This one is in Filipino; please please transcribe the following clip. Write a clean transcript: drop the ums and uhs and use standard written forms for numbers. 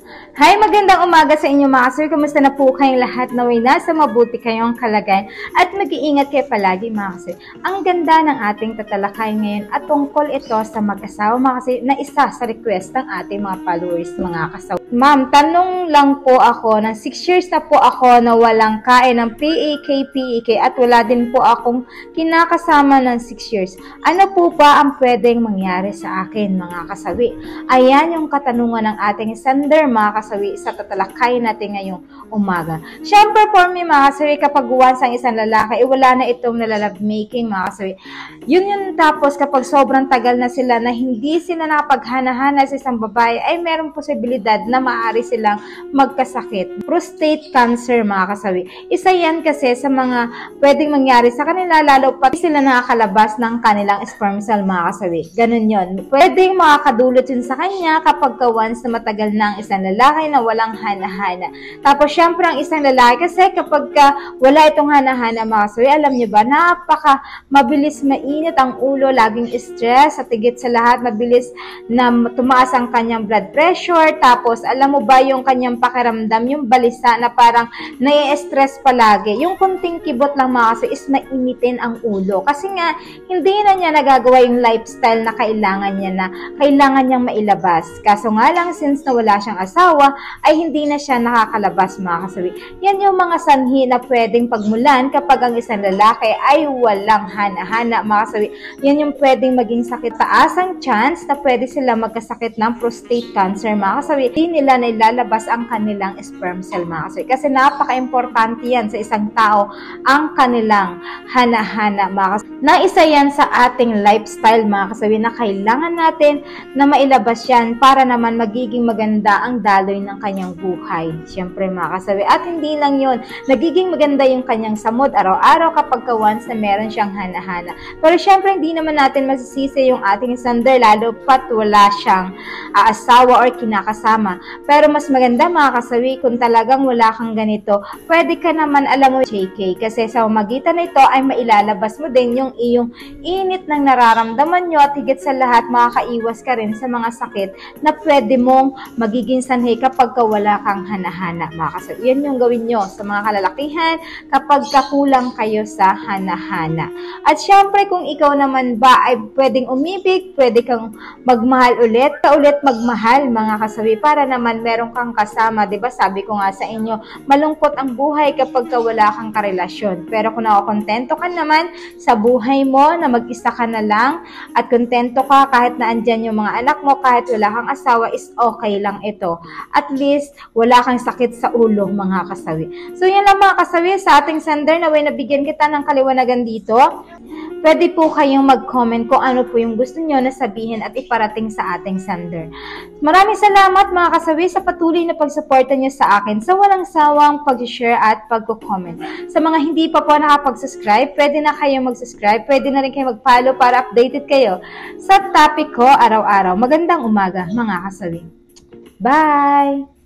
Hi, magandang umaga sa inyo mga sir. Kumusta na po kayong lahat? Naway nasa mabuti kayong kalagayan at mag-iingat kayo palagi mga sir. Ang ganda ng ating tatalakayin ngayon at tungkol ito sa mag-asawa mga sir na isa sa request ng ating mga followers mga kasawa. Ma'am, tanong lang po ako, ng 6 years na po ako na walang kain ng PEK at wala din po akong kinakasama ng 6 years. Ano po ba ang pwedeng mangyari sa akin mga kasawi? Ayan yung katanungan ng ating sender mga kasawi sa tatalakay natin ngayong umaga. Siyempre for me mga kasawi, kapag once ang isang lalaki, wala na itong nalalove-making mga kasawi. Yun tapos kapag sobrang tagal na sila na hindi sila nakapaghana-hana sa isang babae, ay merong posibilidad na maaari silang magkasakit. Prostate cancer mga kasawi. Isa yan kasi sa mga pwedeng mangyari sa kanila, lalo pati sila nakakalabas ng kanilang sperm cell mga kasawi. Ganun yun. Pwedeng makakadulot yun sa kanya kapag once na matagal na ang isang lalaki na walang hana-hana. Tapos syempre ang isang lalaki kasi kapag wala itong hana-hana mga kasawi, alam nyo ba, napaka mabilis mainit ang ulo, laging stress, at higit sa lahat, mabilis na tumaas ang kanyang blood pressure, tapos alam mo ba yung kanyang pakiramdam, yung balisa na parang nai-stress palagi. Yung kunting kibot lang mga kasawi is mainitin ang ulo. Kasi nga, hindi na niya nagagawa yung lifestyle na kailangan niya na kailangan niyang mailabas. Kaso nga lang, since na wala siyang asawa, ay hindi na siya nakakalabas mga kasawi. Yan yung mga sanhi na pwedeng pagmulan kapag ang isang lalaki ay walang hana-hana mga kasawi. Yan yung pwedeng maging sakit. Taas ang chance na pwede sila magkasakit ng prostate cancer mga kasawi. Hindi nila na ilalabas ang kanilang sperm cell mga kasawi. Kasi napaka-importante yan sa isang tao ang kanilang hana-hana mga kasawi. Na isa yan sa ating lifestyle mga kasawi na kailangan natin na mailabas yan para naman magiging maganda ang daloy ng kanyang buhay. Siyempre mga kasawi. At hindi lang yun, nagiging maganda yung kanyang samod araw-araw kapag once na meron siyang hana-hana. Pero siyempre hindi naman natin masisisi yung ating sender lalo pat wala siyang asawa or kinakasama. Pero mas maganda mga kasawi kung talagang wala kang ganito, pwede ka naman alam mo JK kasi sa magitan nito ay mailalabas mo din yung iyong init ng nararamdaman nyo at higit sa lahat makakaiwas ka rin sa mga sakit na pwede mong magiging sanhi kapag wala kang hana-hana mga kasawi. Yan yung gawin nyo sa mga kalalakihan kapag kakulang kayo sa hana-hana. At syempre kung ikaw naman ba ay pwedeng umibig, pwede kang magmahal ulit, magmahal mga kasawi para naman meron kang kasama. Diba sabi ko nga sa inyo, malungkot ang buhay kapag wala kang karelasyon. Pero kung nakokontento ka naman sa buhay mo na mag-isa ka na lang at kontento ka kahit na andyan yung mga anak mo, kahit wala kang asawa, is okay lang ito. At least wala kang sakit sa ulo mga kasawi. So yan lang mga kasawi sa ating sender, naway nabigyan kita ng kaliwanagan dito. Pwede po kayong mag-comment kung ano po yung gusto nyo na sabihin at iparating sa ating sender. Maraming salamat mga kasawi sa patuloy na pagsuporta nyo sa akin sa walang sawang pag-share at pag-comment. Sa mga hindi pa po nakapag-subscribe, pwede na kayong mag-subscribe, pwede na rin kayo mag-follow para updated kayo sa topic ko araw-araw. Magandang umaga mga kasawi. Bye!